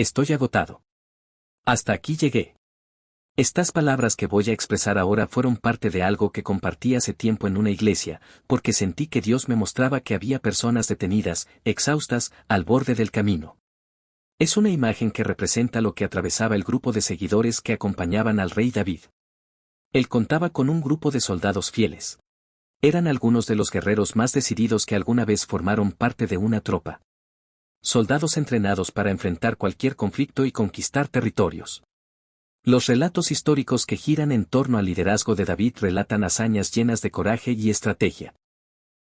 Estoy agotado. Hasta aquí llegué. Estas palabras que voy a expresar ahora fueron parte de algo que compartí hace tiempo en una iglesia, porque sentí que Dios me mostraba que había personas detenidas, exhaustas, al borde del camino. Es una imagen que representa lo que atravesaba el grupo de seguidores que acompañaban al rey David. Él contaba con un grupo de soldados fieles. Eran algunos de los guerreros más decididos que alguna vez formaron parte de una tropa. Soldados entrenados para enfrentar cualquier conflicto y conquistar territorios. Los relatos históricos que giran en torno al liderazgo de David relatan hazañas llenas de coraje y estrategia.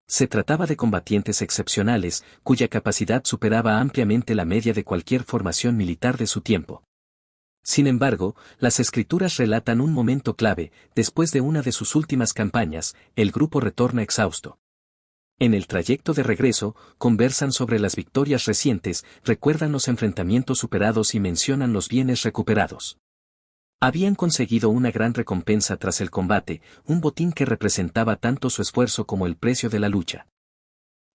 Se trataba de combatientes excepcionales, cuya capacidad superaba ampliamente la media de cualquier formación militar de su tiempo. Sin embargo, las escrituras relatan un momento clave: después de una de sus últimas campañas, el grupo retorna exhausto. En el trayecto de regreso, conversan sobre las victorias recientes, recuerdan los enfrentamientos superados y mencionan los bienes recuperados. Habían conseguido una gran recompensa tras el combate, un botín que representaba tanto su esfuerzo como el precio de la lucha.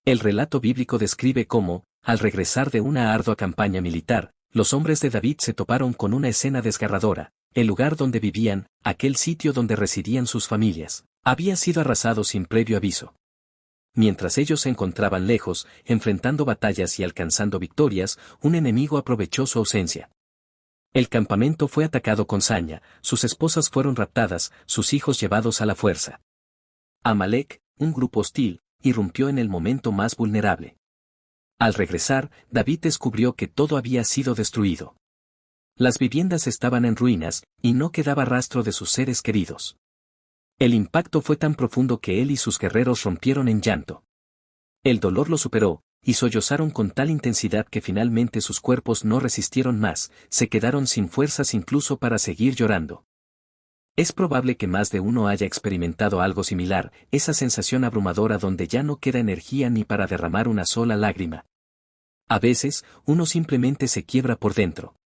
El relato bíblico describe cómo, al regresar de una ardua campaña militar, los hombres de David se toparon con una escena desgarradora: el lugar donde vivían, aquel sitio donde residían sus familias, había sido arrasado sin previo aviso. Mientras ellos se encontraban lejos, enfrentando batallas y alcanzando victorias, un enemigo aprovechó su ausencia. El campamento fue atacado con saña, sus esposas fueron raptadas, sus hijos llevados a la fuerza. Amalek, un grupo hostil, irrumpió en el momento más vulnerable. Al regresar, David descubrió que todo había sido destruido. Las viviendas estaban en ruinas, y no quedaba rastro de sus seres queridos. El impacto fue tan profundo que él y sus guerreros rompieron en llanto. El dolor lo superó, y sollozaron con tal intensidad que finalmente sus cuerpos no resistieron más, se quedaron sin fuerzas incluso para seguir llorando. Es probable que más de uno haya experimentado algo similar, esa sensación abrumadora donde ya no queda energía ni para derramar una sola lágrima. A veces, uno simplemente se quiebra por dentro.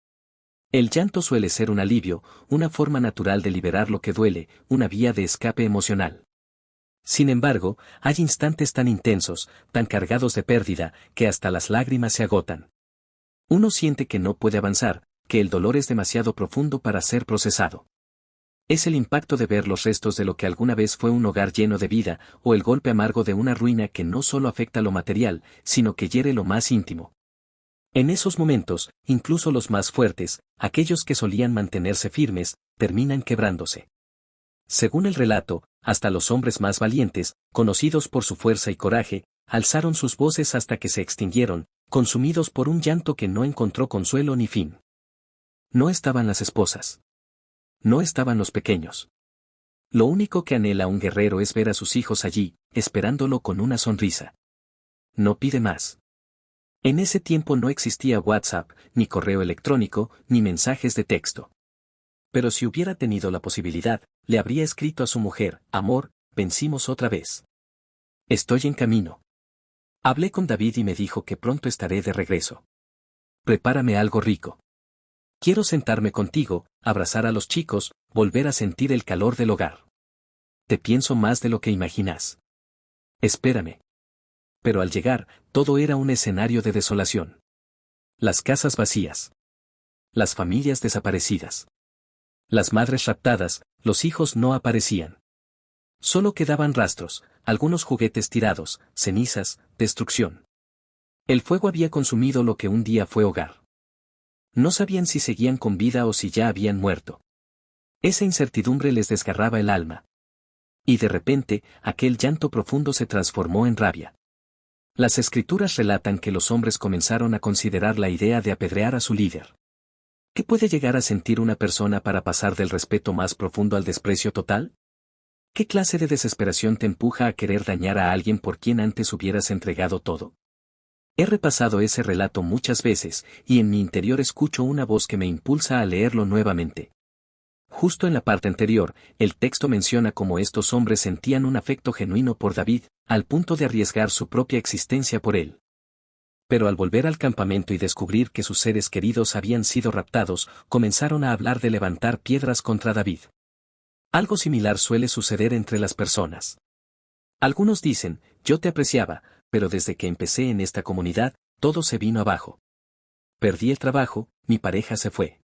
El llanto suele ser un alivio, una forma natural de liberar lo que duele, una vía de escape emocional. Sin embargo, hay instantes tan intensos, tan cargados de pérdida, que hasta las lágrimas se agotan. Uno siente que no puede avanzar, que el dolor es demasiado profundo para ser procesado. Es el impacto de ver los restos de lo que alguna vez fue un hogar lleno de vida, o el golpe amargo de una ruina que no solo afecta lo material, sino que hiere lo más íntimo. En esos momentos, incluso los más fuertes, aquellos que solían mantenerse firmes, terminan quebrándose. Según el relato, hasta los hombres más valientes, conocidos por su fuerza y coraje, alzaron sus voces hasta que se extinguieron, consumidos por un llanto que no encontró consuelo ni fin. No estaban las esposas. No estaban los pequeños. Lo único que anhela un guerrero es ver a sus hijos allí, esperándolo con una sonrisa. No pide más. En ese tiempo no existía WhatsApp, ni correo electrónico, ni mensajes de texto. Pero si hubiera tenido la posibilidad, le habría escrito a su mujer: amor, vencimos otra vez. Estoy en camino. Hablé con David y me dijo que pronto estaré de regreso. Prepárame algo rico. Quiero sentarme contigo, abrazar a los chicos, volver a sentir el calor del hogar. Te pienso más de lo que imaginas. Espérame. Pero al llegar, todo era un escenario de desolación. Las casas vacías. Las familias desaparecidas. Las madres raptadas, los hijos no aparecían. Solo quedaban rastros, algunos juguetes tirados, cenizas, destrucción. El fuego había consumido lo que un día fue hogar. No sabían si seguían con vida o si ya habían muerto. Esa incertidumbre les desgarraba el alma. Y de repente, aquel llanto profundo se transformó en rabia. Las escrituras relatan que los hombres comenzaron a considerar la idea de apedrear a su líder. ¿Qué puede llegar a sentir una persona para pasar del respeto más profundo al desprecio total? ¿Qué clase de desesperación te empuja a querer dañar a alguien por quien antes hubieras entregado todo? He repasado ese relato muchas veces, y en mi interior escucho una voz que me impulsa a leerlo nuevamente. Justo en la parte anterior, el texto menciona cómo estos hombres sentían un afecto genuino por David, al punto de arriesgar su propia existencia por él. Pero al volver al campamento y descubrir que sus seres queridos habían sido raptados, comenzaron a hablar de levantar piedras contra David. Algo similar suele suceder entre las personas. Algunos dicen: yo te apreciaba, pero desde que empecé en esta comunidad, todo se vino abajo. Perdí el trabajo, mi pareja se fue.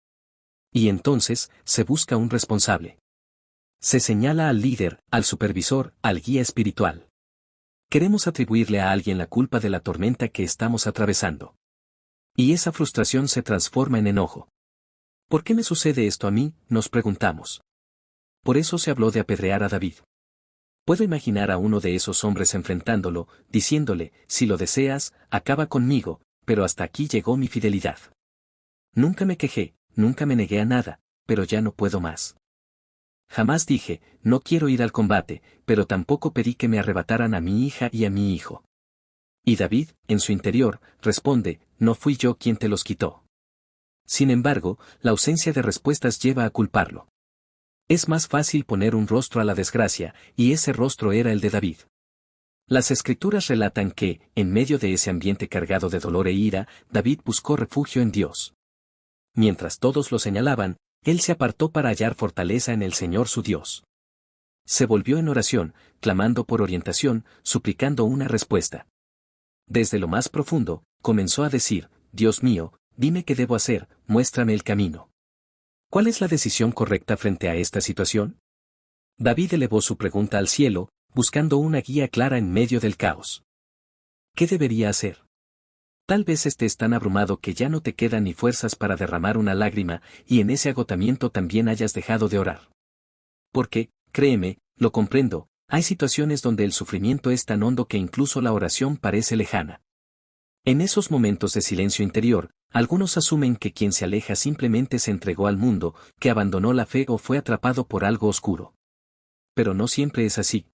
Y entonces, se busca un responsable. Se señala al líder, al supervisor, al guía espiritual. Queremos atribuirle a alguien la culpa de la tormenta que estamos atravesando. Y esa frustración se transforma en enojo. ¿Por qué me sucede esto a mí?, nos preguntamos. Por eso se habló de apedrear a David. Puedo imaginar a uno de esos hombres enfrentándolo, diciéndole, si lo deseas, acaba conmigo, pero hasta aquí llegó mi fidelidad. Nunca me quejé, nunca me negué a nada, pero ya no puedo más. Jamás dije, no quiero ir al combate, pero tampoco pedí que me arrebataran a mi hija y a mi hijo. Y David, en su interior, responde, no fui yo quien te los quitó. Sin embargo, la ausencia de respuestas lleva a culparlo. Es más fácil poner un rostro a la desgracia, y ese rostro era el de David. Las escrituras relatan que, en medio de ese ambiente cargado de dolor e ira, David buscó refugio en Dios. Mientras todos lo señalaban, él se apartó para hallar fortaleza en el Señor su Dios. Se volvió en oración, clamando por orientación, suplicando una respuesta. Desde lo más profundo, comenzó a decir, Dios mío, dime qué debo hacer, muéstrame el camino. ¿Cuál es la decisión correcta frente a esta situación? David elevó su pregunta al cielo, buscando una guía clara en medio del caos. ¿Qué debería hacer? Tal vez estés tan abrumado que ya no te quedan ni fuerzas para derramar una lágrima, y en ese agotamiento también hayas dejado de orar. Porque, créeme, lo comprendo, hay situaciones donde el sufrimiento es tan hondo que incluso la oración parece lejana. En esos momentos de silencio interior, algunos asumen que quien se aleja simplemente se entregó al mundo, que abandonó la fe o fue atrapado por algo oscuro. Pero no siempre es así.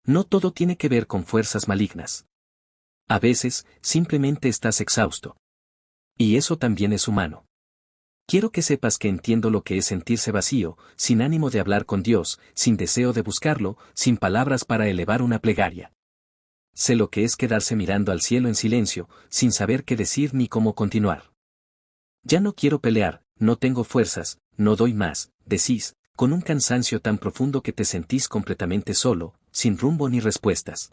No todo tiene que ver con fuerzas malignas. A veces, simplemente estás exhausto. Y eso también es humano. Quiero que sepas que entiendo lo que es sentirse vacío, sin ánimo de hablar con Dios, sin deseo de buscarlo, sin palabras para elevar una plegaria. Sé lo que es quedarse mirando al cielo en silencio, sin saber qué decir ni cómo continuar. Ya no quiero pelear, no tengo fuerzas, no doy más, decís, con un cansancio tan profundo que te sentís completamente solo, sin rumbo ni respuestas.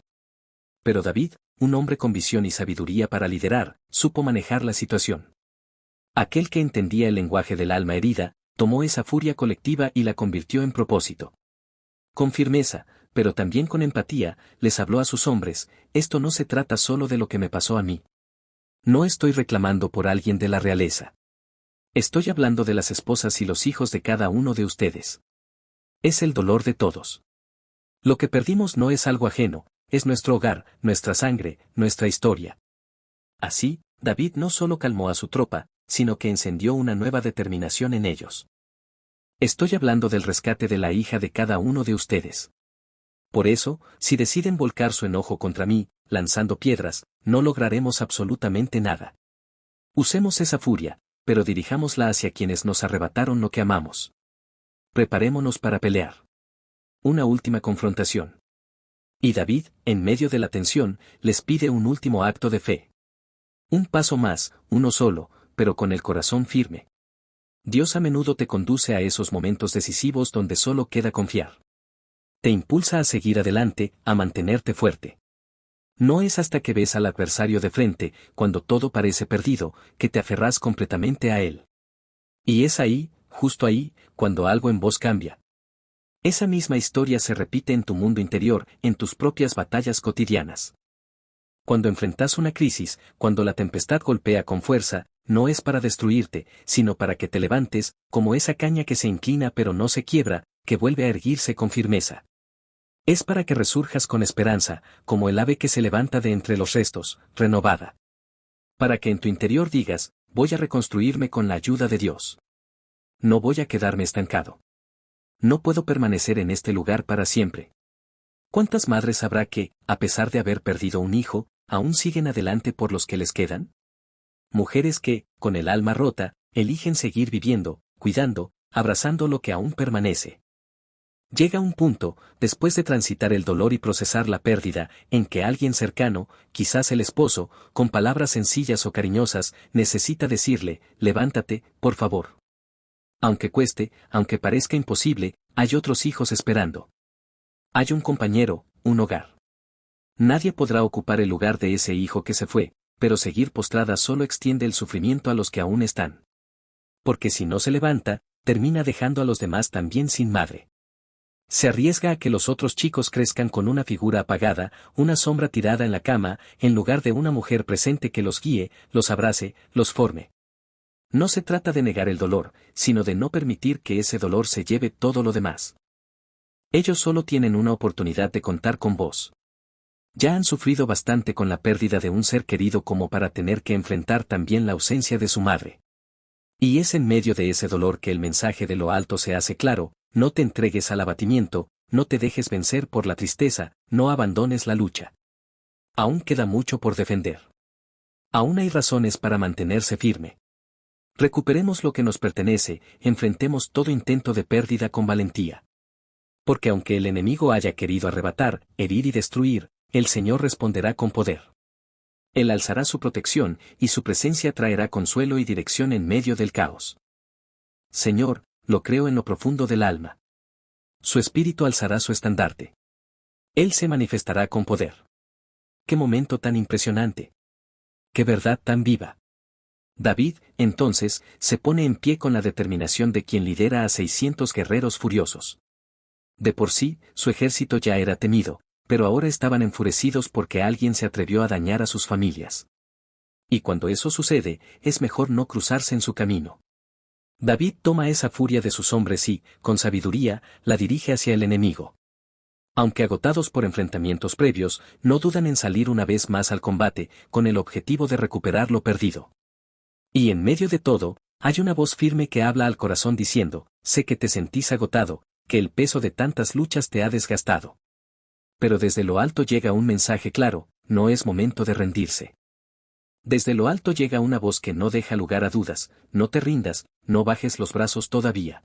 Pero David, un hombre con visión y sabiduría para liderar, supo manejar la situación. Aquel que entendía el lenguaje del alma herida, tomó esa furia colectiva y la convirtió en propósito. Con firmeza, pero también con empatía, les habló a sus hombres, esto no se trata solo de lo que me pasó a mí. No estoy reclamando por alguien de la realeza. Estoy hablando de las esposas y los hijos de cada uno de ustedes. Es el dolor de todos. Lo que perdimos no es algo ajeno, es nuestro hogar, nuestra sangre, nuestra historia. Así, David no solo calmó a su tropa, sino que encendió una nueva determinación en ellos. Estoy hablando del rescate de la hija de cada uno de ustedes. Por eso, si deciden volcar su enojo contra mí, lanzando piedras, no lograremos absolutamente nada. Usemos esa furia, pero dirijámosla hacia quienes nos arrebataron lo que amamos. Preparémonos para pelear. Una última confrontación. Y David, en medio de la tensión, les pide un último acto de fe. Un paso más, uno solo, pero con el corazón firme. Dios a menudo te conduce a esos momentos decisivos donde solo queda confiar. Te impulsa a seguir adelante, a mantenerte fuerte. No es hasta que ves al adversario de frente, cuando todo parece perdido, que te aferrás completamente a él. Y es ahí, justo ahí, cuando algo en vos cambia. Esa misma historia se repite en tu mundo interior, en tus propias batallas cotidianas. Cuando enfrentas una crisis, cuando la tempestad golpea con fuerza, no es para destruirte, sino para que te levantes, como esa caña que se inclina pero no se quiebra, que vuelve a erguirse con firmeza. Es para que resurjas con esperanza, como el ave que se levanta de entre los restos, renovada. Para que en tu interior digas, voy a reconstruirme con la ayuda de Dios. No voy a quedarme estancado. No puedo permanecer en este lugar para siempre. ¿Cuántas madres habrá que, a pesar de haber perdido un hijo, aún siguen adelante por los que les quedan? Mujeres que, con el alma rota, eligen seguir viviendo, cuidando, abrazando lo que aún permanece. Llega un punto, después de transitar el dolor y procesar la pérdida, en que alguien cercano, quizás el esposo, con palabras sencillas o cariñosas, necesita decirle, levántate, por favor. Aunque cueste, aunque parezca imposible, hay otros hijos esperando. Hay un compañero, un hogar. Nadie podrá ocupar el lugar de ese hijo que se fue, pero seguir postrada solo extiende el sufrimiento a los que aún están. Porque si no se levanta, termina dejando a los demás también sin madre. Se arriesga a que los otros chicos crezcan con una figura apagada, una sombra tirada en la cama, en lugar de una mujer presente que los guíe, los abrace, los forme. No se trata de negar el dolor, sino de no permitir que ese dolor se lleve todo lo demás. Ellos solo tienen una oportunidad de contar con vos. Ya han sufrido bastante con la pérdida de un ser querido como para tener que enfrentar también la ausencia de su madre. Y es en medio de ese dolor que el mensaje de lo alto se hace claro: no te entregues al abatimiento, no te dejes vencer por la tristeza, no abandones la lucha. Aún queda mucho por defender. Aún hay razones para mantenerse firme. Recuperemos lo que nos pertenece, enfrentemos todo intento de pérdida con valentía. Porque aunque el enemigo haya querido arrebatar, herir y destruir, el Señor responderá con poder. Él alzará su protección, y su presencia traerá consuelo y dirección en medio del caos. Señor, lo creo en lo profundo del alma. Su espíritu alzará su estandarte. Él se manifestará con poder. ¡Qué momento tan impresionante! ¡Qué verdad tan viva! David, entonces, se pone en pie con la determinación de quien lidera a 600 guerreros furiosos. De por sí, su ejército ya era temido, pero ahora estaban enfurecidos porque alguien se atrevió a dañar a sus familias. Y cuando eso sucede, es mejor no cruzarse en su camino. David toma esa furia de sus hombres y, con sabiduría, la dirige hacia el enemigo. Aunque agotados por enfrentamientos previos, no dudan en salir una vez más al combate, con el objetivo de recuperar lo perdido. Y en medio de todo, hay una voz firme que habla al corazón diciendo: sé que te sentís agotado, que el peso de tantas luchas te ha desgastado. Pero desde lo alto llega un mensaje claro: no es momento de rendirse. Desde lo alto llega una voz que no deja lugar a dudas: no te rindas, no bajes los brazos todavía.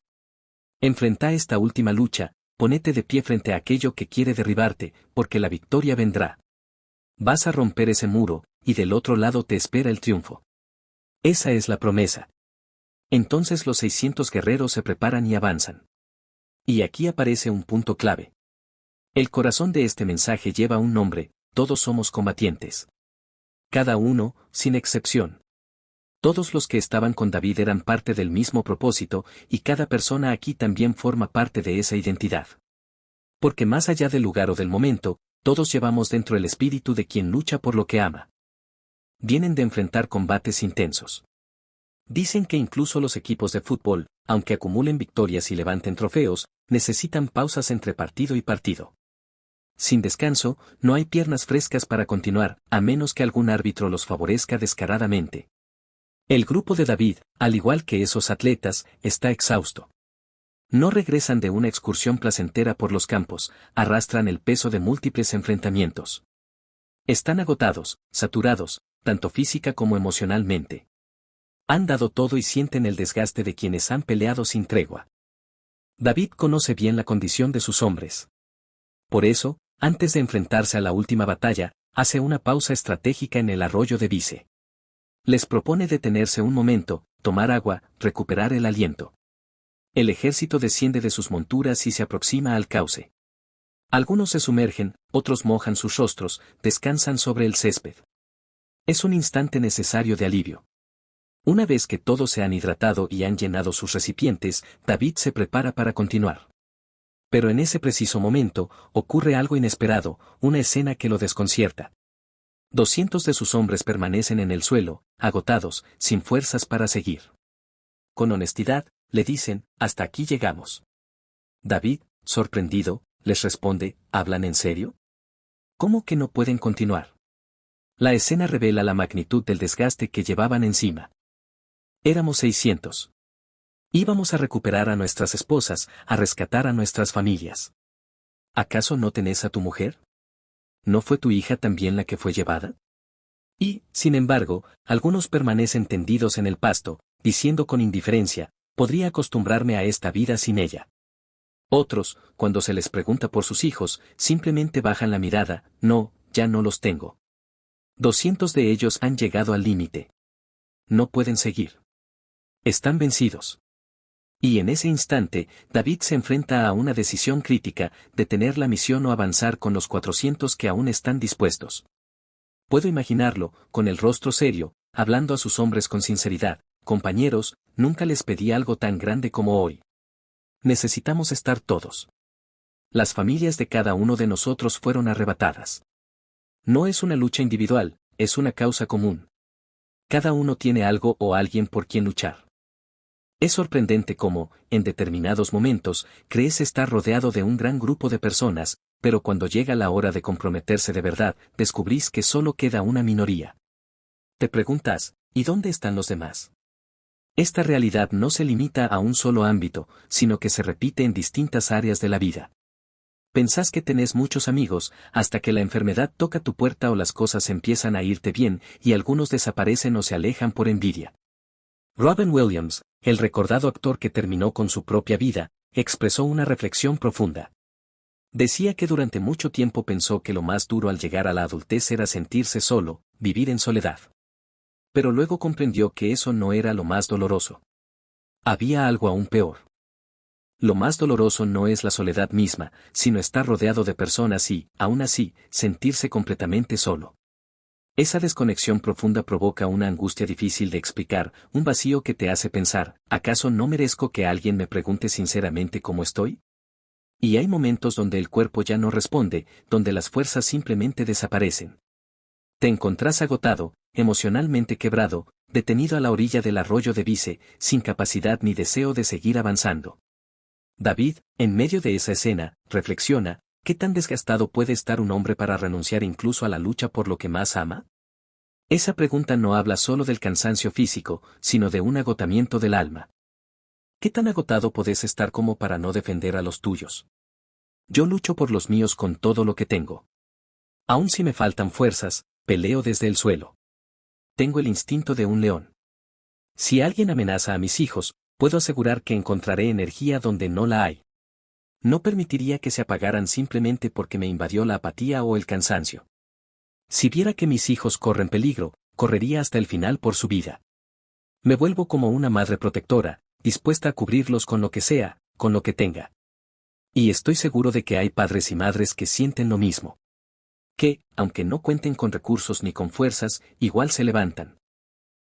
Enfrenta esta última lucha, ponete de pie frente a aquello que quiere derribarte, porque la victoria vendrá. Vas a romper ese muro, y del otro lado te espera el triunfo. Esa es la promesa. Entonces los 600 guerreros se preparan y avanzan. Y aquí aparece un punto clave. El corazón de este mensaje lleva un nombre: todos somos combatientes. Cada uno, sin excepción. Todos los que estaban con David eran parte del mismo propósito, y cada persona aquí también forma parte de esa identidad. Porque más allá del lugar o del momento, todos llevamos dentro el espíritu de quien lucha por lo que ama. Vienen de enfrentar combates intensos. Dicen que incluso los equipos de fútbol, aunque acumulen victorias y levanten trofeos, necesitan pausas entre partido y partido. Sin descanso, no hay piernas frescas para continuar, a menos que algún árbitro los favorezca descaradamente. El grupo de David, al igual que esos atletas, está exhausto. No regresan de una excursión placentera por los campos, arrastran el peso de múltiples enfrentamientos. Están agotados, saturados, tanto física como emocionalmente. Han dado todo y sienten el desgaste de quienes han peleado sin tregua. David conoce bien la condición de sus hombres. Por eso, antes de enfrentarse a la última batalla, hace una pausa estratégica en el arroyo de Bise. Les propone detenerse un momento, tomar agua, recuperar el aliento. El ejército desciende de sus monturas y se aproxima al cauce. Algunos se sumergen, otros mojan sus rostros, descansan sobre el césped. Es un instante necesario de alivio. Una vez que todos se han hidratado y han llenado sus recipientes, David se prepara para continuar. Pero en ese preciso momento, ocurre algo inesperado, una escena que lo desconcierta. 200 de sus hombres permanecen en el suelo, agotados, sin fuerzas para seguir. Con honestidad, le dicen: hasta aquí llegamos. David, sorprendido, les responde: ¿hablan en serio? ¿Cómo que no pueden continuar? La escena revela la magnitud del desgaste que llevaban encima. Éramos 600. Íbamos a recuperar a nuestras esposas, a rescatar a nuestras familias. ¿Acaso no tenés a tu mujer? ¿No fue tu hija también la que fue llevada? Y, sin embargo, algunos permanecen tendidos en el pasto, diciendo con indiferencia: podría acostumbrarme a esta vida sin ella. Otros, cuando se les pregunta por sus hijos, simplemente bajan la mirada: no, ya no los tengo. 200 de ellos han llegado al límite. No pueden seguir. Están vencidos. Y en ese instante, David se enfrenta a una decisión crítica: detener la misión o avanzar con los 400 que aún están dispuestos. Puedo imaginarlo, con el rostro serio, hablando a sus hombres con sinceridad. Compañeros, nunca les pedí algo tan grande como hoy. Necesitamos estar todos. Las familias de cada uno de nosotros fueron arrebatadas. No es una lucha individual, es una causa común. Cada uno tiene algo o alguien por quien luchar. Es sorprendente cómo, en determinados momentos, crees estar rodeado de un gran grupo de personas, pero cuando llega la hora de comprometerse de verdad, descubrís que solo queda una minoría. Te preguntas, ¿y dónde están los demás? Esta realidad no se limita a un solo ámbito, sino que se repite en distintas áreas de la vida. Pensás que tenés muchos amigos, hasta que la enfermedad toca tu puerta o las cosas empiezan a irte bien, y algunos desaparecen o se alejan por envidia. Robin Williams, el recordado actor que terminó con su propia vida, expresó una reflexión profunda. Decía que durante mucho tiempo pensó que lo más duro al llegar a la adultez era sentirse solo, vivir en soledad. Pero luego comprendió que eso no era lo más doloroso. Había algo aún peor. Lo más doloroso no es la soledad misma, sino estar rodeado de personas y, aún así, sentirse completamente solo. Esa desconexión profunda provoca una angustia difícil de explicar, un vacío que te hace pensar, ¿acaso no merezco que alguien me pregunte sinceramente cómo estoy? Y hay momentos donde el cuerpo ya no responde, donde las fuerzas simplemente desaparecen. Te encontrás agotado, emocionalmente quebrado, detenido a la orilla del arroyo de Vice, sin capacidad ni deseo de seguir avanzando. David, en medio de esa escena, reflexiona, ¿qué tan desgastado puede estar un hombre para renunciar incluso a la lucha por lo que más ama? Esa pregunta no habla solo del cansancio físico, sino de un agotamiento del alma. ¿Qué tan agotado podés estar como para no defender a los tuyos? Yo lucho por los míos con todo lo que tengo. Aun si me faltan fuerzas, peleo desde el suelo. Tengo el instinto de un león. Si alguien amenaza a mis hijos, puedo asegurar que encontraré energía donde no la hay. No permitiría que se apagaran simplemente porque me invadió la apatía o el cansancio. Si viera que mis hijos corren peligro, correría hasta el final por su vida. Me vuelvo como una madre protectora, dispuesta a cubrirlos con lo que sea, con lo que tenga. Y estoy seguro de que hay padres y madres que sienten lo mismo. Que, aunque no cuenten con recursos ni con fuerzas, igual se levantan.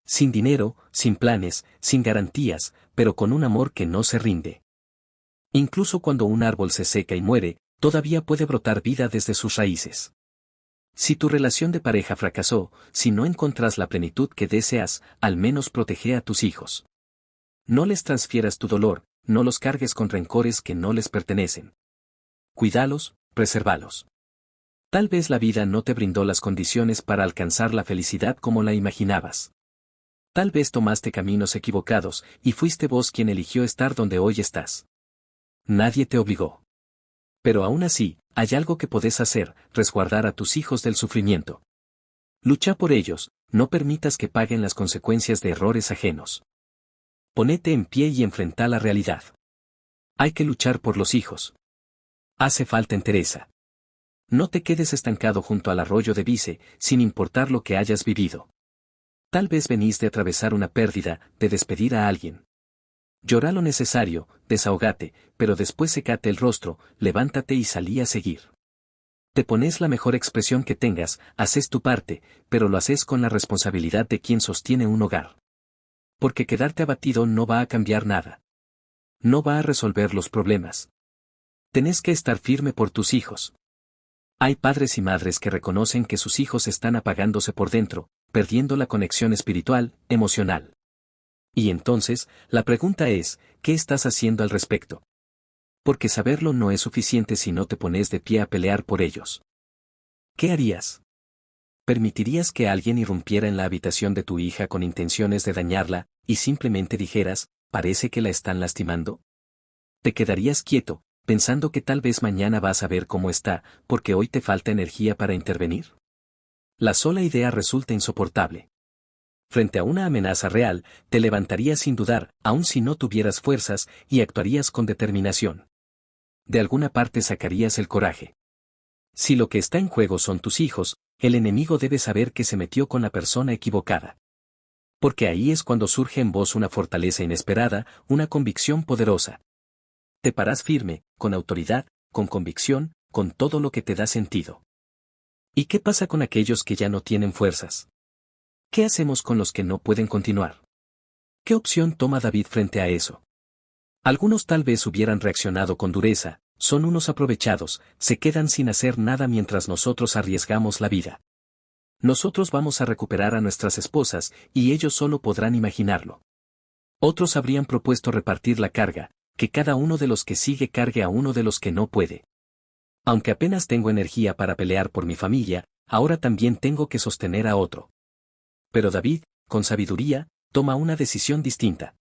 Sin dinero, sin planes, sin garantías, pero con un amor que no se rinde. Incluso cuando un árbol se seca y muere, todavía puede brotar vida desde sus raíces. Si tu relación de pareja fracasó, si no encontrás la plenitud que deseas, al menos protege a tus hijos. No les transfieras tu dolor, no los cargues con rencores que no les pertenecen. Cuídalos, presérvalos. Tal vez la vida no te brindó las condiciones para alcanzar la felicidad como la imaginabas. Tal vez tomaste caminos equivocados, y fuiste vos quien eligió estar donde hoy estás. Nadie te obligó. Pero aún así, hay algo que podés hacer, resguardar a tus hijos del sufrimiento. Lucha por ellos, no permitas que paguen las consecuencias de errores ajenos. Ponete en pie y enfrenta la realidad. Hay que luchar por los hijos. Hace falta entereza. No te quedes estancado junto al arroyo de Vice, sin importar lo que hayas vivido. Tal vez venís de atravesar una pérdida, de despedir a alguien. Llorá lo necesario, desahogate, pero después secate el rostro, levántate y salí a seguir. Te pones la mejor expresión que tengas, haces tu parte, pero lo haces con la responsabilidad de quien sostiene un hogar. Porque quedarte abatido no va a cambiar nada. No va a resolver los problemas. Tenés que estar firme por tus hijos. Hay padres y madres que reconocen que sus hijos están apagándose por dentro, perdiendo la conexión espiritual, emocional. Y entonces, la pregunta es, ¿qué estás haciendo al respecto? Porque saberlo no es suficiente si no te pones de pie a pelear por ellos. ¿Qué harías? ¿Permitirías que alguien irrumpiera en la habitación de tu hija con intenciones de dañarla, y simplemente dijeras, parece que la están lastimando? ¿Te quedarías quieto, pensando que tal vez mañana vas a ver cómo está, porque hoy te falta energía para intervenir? La sola idea resulta insoportable. Frente a una amenaza real, te levantarías sin dudar, aun si no tuvieras fuerzas, y actuarías con determinación. De alguna parte sacarías el coraje. Si lo que está en juego son tus hijos, el enemigo debe saber que se metió con la persona equivocada. Porque ahí es cuando surge en vos una fortaleza inesperada, una convicción poderosa. Te parás firme, con autoridad, con convicción, con todo lo que te da sentido. ¿Y qué pasa con aquellos que ya no tienen fuerzas? ¿Qué hacemos con los que no pueden continuar? ¿Qué opción toma David frente a eso? Algunos tal vez hubieran reaccionado con dureza, son unos aprovechados, se quedan sin hacer nada mientras nosotros arriesgamos la vida. Nosotros vamos a recuperar a nuestras esposas, y ellos solo podrán imaginarlo. Otros habrían propuesto repartir la carga, que cada uno de los que sigue cargue a uno de los que no puede. Aunque apenas tengo energía para pelear por mi familia, ahora también tengo que sostener a otro. Pero David, con sabiduría, toma una decisión distinta.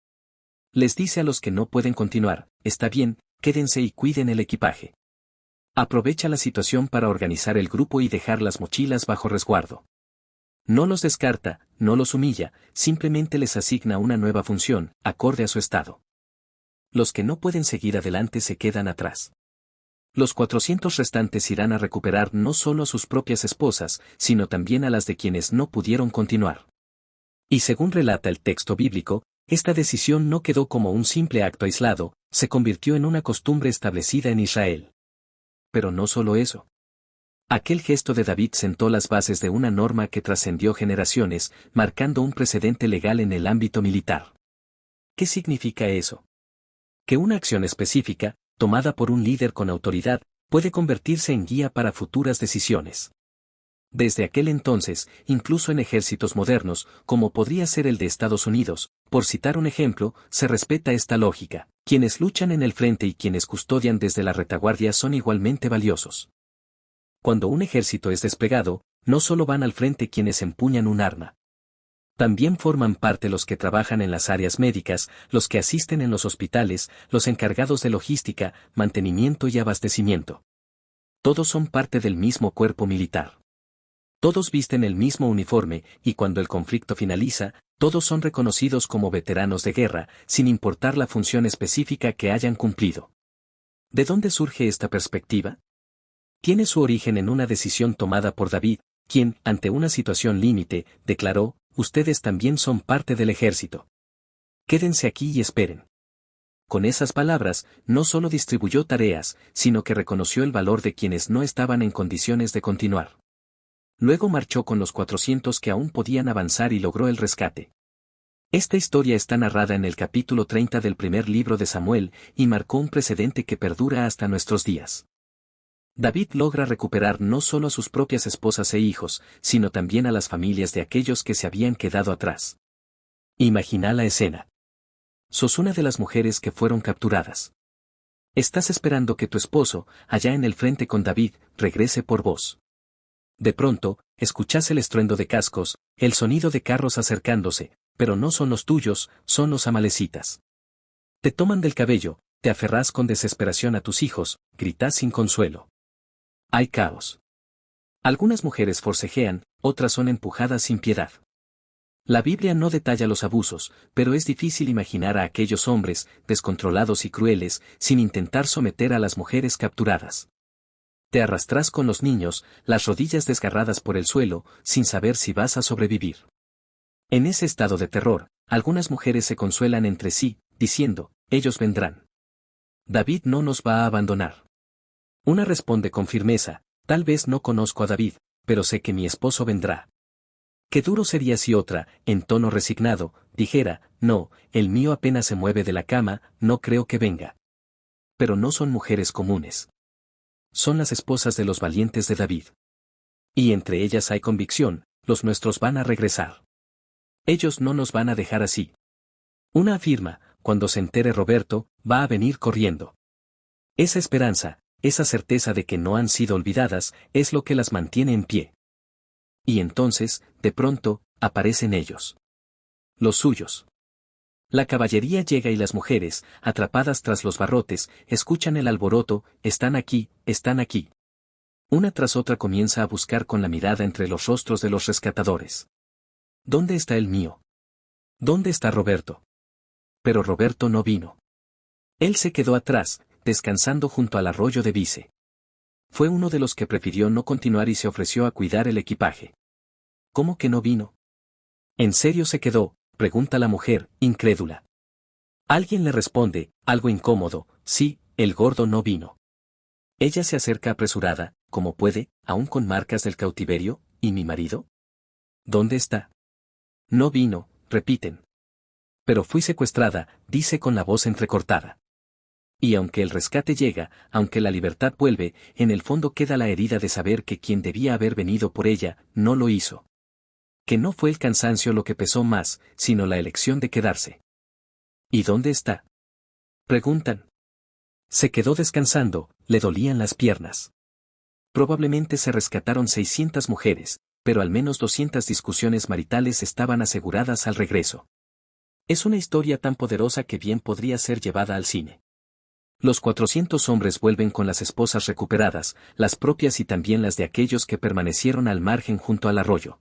Les dice a los que no pueden continuar, está bien, quédense y cuiden el equipaje. Aprovecha la situación para organizar el grupo y dejar las mochilas bajo resguardo. No los descarta, no los humilla, simplemente les asigna una nueva función, acorde a su estado. Los que no pueden seguir adelante se quedan atrás. Los 400 restantes irán a recuperar no solo a sus propias esposas, sino también a las de quienes no pudieron continuar. Y según relata el texto bíblico, esta decisión no quedó como un simple acto aislado, se convirtió en una costumbre establecida en Israel. Pero no solo eso. Aquel gesto de David sentó las bases de una norma que trascendió generaciones, marcando un precedente legal en el ámbito militar. ¿Qué significa eso? Que una acción específica, tomada por un líder con autoridad, puede convertirse en guía para futuras decisiones. Desde aquel entonces, incluso en ejércitos modernos, como podría ser el de Estados Unidos, por citar un ejemplo, se respeta esta lógica. Quienes luchan en el frente y quienes custodian desde la retaguardia son igualmente valiosos. Cuando un ejército es desplegado, no solo van al frente quienes empuñan un arma. También forman parte los que trabajan en las áreas médicas, los que asisten en los hospitales, los encargados de logística, mantenimiento y abastecimiento. Todos son parte del mismo cuerpo militar. Todos visten el mismo uniforme, y cuando el conflicto finaliza, todos son reconocidos como veteranos de guerra, sin importar la función específica que hayan cumplido. ¿De dónde surge esta perspectiva? Tiene su origen en una decisión tomada por David, quien, ante una situación límite, declaró: ustedes también son parte del ejército. Quédense aquí y esperen. Con esas palabras, no solo distribuyó tareas, sino que reconoció el valor de quienes no estaban en condiciones de continuar. Luego marchó con los 400 que aún podían avanzar y logró el rescate. Esta historia está narrada en el capítulo 30 del primer libro de Samuel, y marcó un precedente que perdura hasta nuestros días. David logra recuperar no solo a sus propias esposas e hijos, sino también a las familias de aquellos que se habían quedado atrás. Imagina la escena. Sos una de las mujeres que fueron capturadas. Estás esperando que tu esposo, allá en el frente con David, regrese por vos. De pronto, escuchás el estruendo de cascos, el sonido de carros acercándose, pero no son los tuyos, son los amalecitas. Te toman del cabello, te aferrás con desesperación a tus hijos, gritás sin consuelo. Hay caos. Algunas mujeres forcejean, otras son empujadas sin piedad. La Biblia no detalla los abusos, pero es difícil imaginar a aquellos hombres, descontrolados y crueles, sin intentar someter a las mujeres capturadas. Te arrastrás con los niños, las rodillas desgarradas por el suelo, sin saber si vas a sobrevivir. En ese estado de terror, algunas mujeres se consuelan entre sí, diciendo: ellos vendrán. David no nos va a abandonar. Una responde con firmeza: tal vez no conozco a David, pero sé que mi esposo vendrá. Qué duro sería si otra, en tono resignado, dijera: no, el mío apenas se mueve de la cama, no creo que venga. Pero no son mujeres comunes. Son las esposas de los valientes de David. Y entre ellas hay convicción: los nuestros van a regresar. Ellos no nos van a dejar así. Una afirma: cuando se entere Roberto, va a venir corriendo. Esa esperanza, esa certeza de que no han sido olvidadas, es lo que las mantiene en pie. Y entonces, de pronto, aparecen ellos. Los suyos. La caballería llega y las mujeres, atrapadas tras los barrotes, escuchan el alboroto: están aquí, están aquí. Una tras otra comienza a buscar con la mirada entre los rostros de los rescatadores. ¿Dónde está el mío? ¿Dónde está Roberto? Pero Roberto no vino. Él se quedó atrás, descansando junto al arroyo de Vice. Fue uno de los que prefirió no continuar y se ofreció a cuidar el equipaje. ¿Cómo que no vino? ¿En serio se quedó?, pregunta la mujer, incrédula. Alguien le responde, algo incómodo: sí, el gordo no vino. Ella se acerca apresurada, como puede, aún con marcas del cautiverio, ¿y mi marido? ¿Dónde está? No vino, repiten. Pero fui secuestrada, dice con la voz entrecortada. Y aunque el rescate llega, aunque la libertad vuelve, en el fondo queda la herida de saber que quien debía haber venido por ella, no lo hizo. Que no fue el cansancio lo que pesó más, sino la elección de quedarse. ¿Y dónde está? Preguntan. Se quedó descansando, le dolían las piernas. Probablemente se rescataron 600 mujeres, pero al menos 200 discusiones maritales estaban aseguradas al regreso. Es una historia tan poderosa que bien podría ser llevada al cine. Los 400 hombres vuelven con las esposas recuperadas, las propias y también las de aquellos que permanecieron al margen junto al arroyo.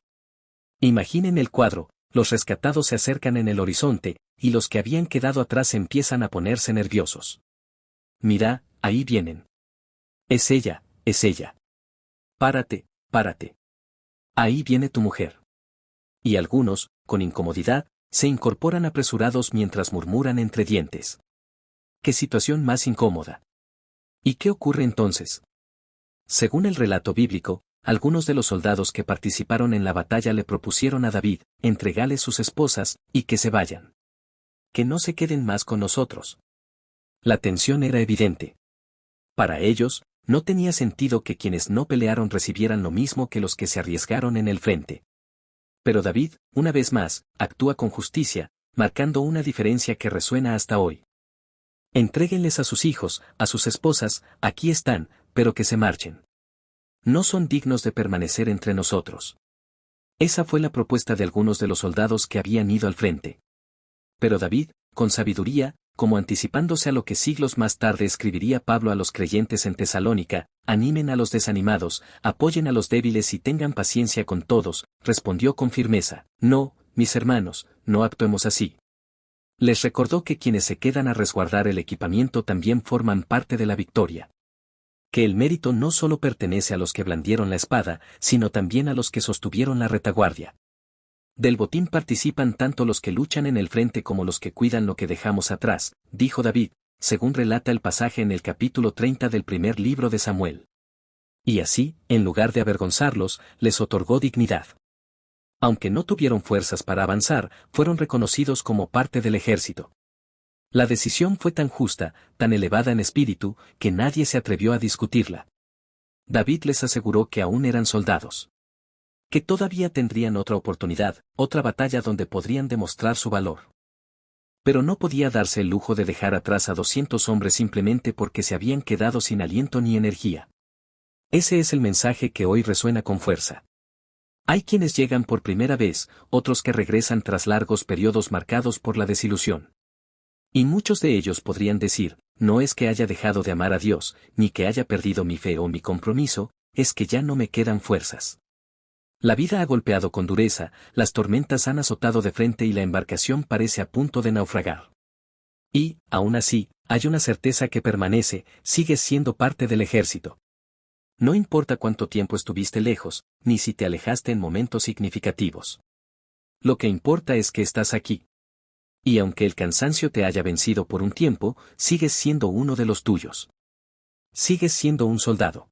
Imaginen el cuadro, los rescatados se acercan en el horizonte, y los que habían quedado atrás empiezan a ponerse nerviosos. Mira, ahí vienen. Es ella, es ella. Párate, párate. Ahí viene tu mujer. Y algunos, con incomodidad, se incorporan apresurados mientras murmuran entre dientes. ¡Qué situación más incómoda! ¿Y qué ocurre entonces? Según el relato bíblico, algunos de los soldados que participaron en la batalla le propusieron a David, entregale sus esposas, y que se vayan. Que no se queden más con nosotros. La tensión era evidente. Para ellos, no tenía sentido que quienes no pelearon recibieran lo mismo que los que se arriesgaron en el frente. Pero David, una vez más, actúa con justicia, marcando una diferencia que resuena hasta hoy. Entréguenles a sus hijos, a sus esposas, aquí están, pero que se marchen. No son dignos de permanecer entre nosotros. Esa fue la propuesta de algunos de los soldados que habían ido al frente. Pero David, con sabiduría, como anticipándose a lo que siglos más tarde escribiría Pablo a los creyentes en Tesalónica, animen a los desanimados, apoyen a los débiles y tengan paciencia con todos, respondió con firmeza, no, mis hermanos, no actuemos así. Les recordó que quienes se quedan a resguardar el equipamiento también forman parte de la victoria. Que el mérito no solo pertenece a los que blandieron la espada, sino también a los que sostuvieron la retaguardia. Del botín participan tanto los que luchan en el frente como los que cuidan lo que dejamos atrás, dijo David, según relata el pasaje en el capítulo 30 del primer libro de Samuel. Y así, en lugar de avergonzarlos, les otorgó dignidad. Aunque no tuvieron fuerzas para avanzar, fueron reconocidos como parte del ejército. La decisión fue tan justa, tan elevada en espíritu, que nadie se atrevió a discutirla. David les aseguró que aún eran soldados. Que todavía tendrían otra oportunidad, otra batalla donde podrían demostrar su valor. Pero no podía darse el lujo de dejar atrás a 200 hombres simplemente porque se habían quedado sin aliento ni energía. Ese es el mensaje que hoy resuena con fuerza. Hay quienes llegan por primera vez, otros que regresan tras largos periodos marcados por la desilusión. Y muchos de ellos podrían decir, no es que haya dejado de amar a Dios, ni que haya perdido mi fe o mi compromiso, es que ya no me quedan fuerzas. La vida ha golpeado con dureza, las tormentas han azotado de frente y la embarcación parece a punto de naufragar. Y, aún así, hay una certeza que permanece, sigues siendo parte del ejército. No importa cuánto tiempo estuviste lejos, ni si te alejaste en momentos significativos. Lo que importa es que estás aquí. Y aunque el cansancio te haya vencido por un tiempo, sigues siendo uno de los tuyos. Sigues siendo un soldado.